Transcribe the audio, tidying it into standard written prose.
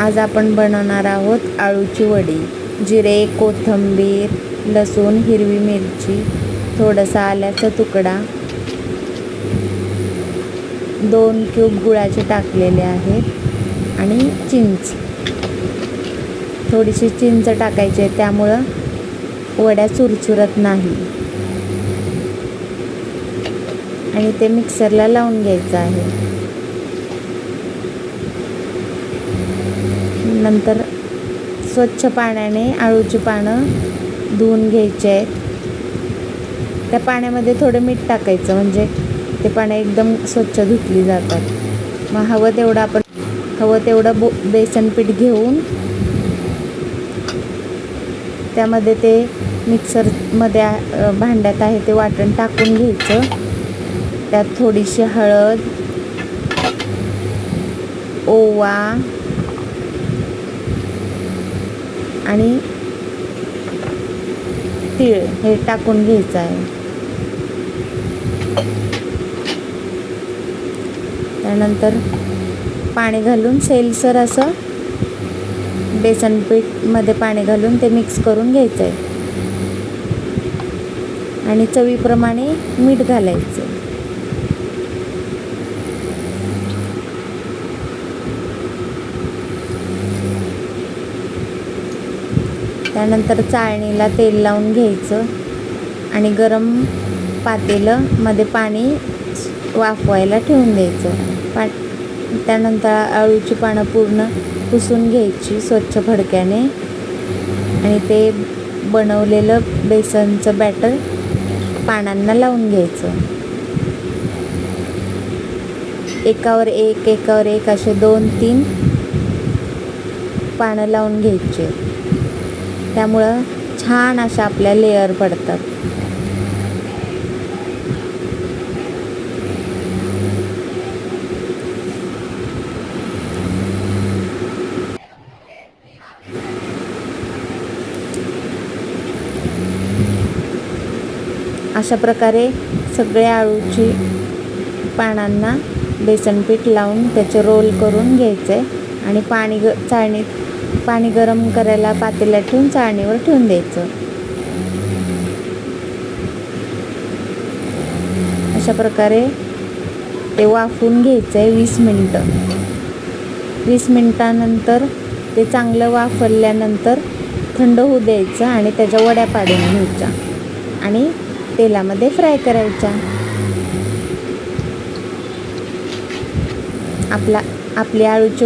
आज आपण बनवणार आहोत आळूची वडी। जिरे, कोथिंबीर, लसूण, हिरवी मिरची, थोडासा आल्याचा तुकडा, 2 क्यूब गुळाचे टाकलेले आहेत आणि चिंच, थोडीशी चिंच टाकायची आहे, त्यामुळं वड्या चुरचुरत नाही। आणि ते मिक्सरला लावून घ्यायचं आहे। नंतर स्वच्छ पाण्याने आळूची पानं धुवून घ्यायची आहेत। त्या पाण्यामध्ये थोडं मीठ टाकायचं, म्हणजे ते पानं एकदम स्वच्छ धुतली जातात। मग हवं तेवढं बेसन पीठ घेऊन त्यामध्ये ते मिक्सरमध्ये भांड्यात आहे ते वाटण टाकून घ्यायचं। त्यात थोडीशी हळद, ओवा आणि तीळ हे टाकून घ्यायचं आहे। त्यानंतर पाणी घालून सैलसर असं बेसन पीठ मध्ये पाणी घालून ते मिक्स करून घ्यायचं आहे आणि चवीप्रमाणे मीठ घालायचं। त्यानंतर चाळणीला तेल लावून घ्यायचं आणि गरम पातेलं मध्ये पाणी वाफवायला ठेवून द्यायचं। त्यानंतर आळूची पानं पूर्ण पुसून घ्यायची स्वच्छ फडक्याने आणि ते बनवलेलं बेसनचं बॅटर पानांना लावून घ्यायचं। एकावर एक असे 2-3 पानं लावून घ्यायचे, त्यामुळं छान अशा आपल्या लेयर पडतात। अशा प्रकारे सगळ्या आळूची पानांना बेसन पीठ लावून त्याचे रोल करून घ्यायचे आणि पाणी गरम करायला पातेल्यात ठेवून चाळणीवर ठेवून द्यायचं। अशा प्रकारे ते वाफवून घ्यायचं आहे 20 मिनिटं। 20 मिनिटानंतर ते चांगलं वाफवल्यानंतर थंड होऊ द्यायचं आणि त्याच्या वड्या पाडून घ्यायच्या आणि तेलामध्ये फ्राय करायच्या। आपली आळूची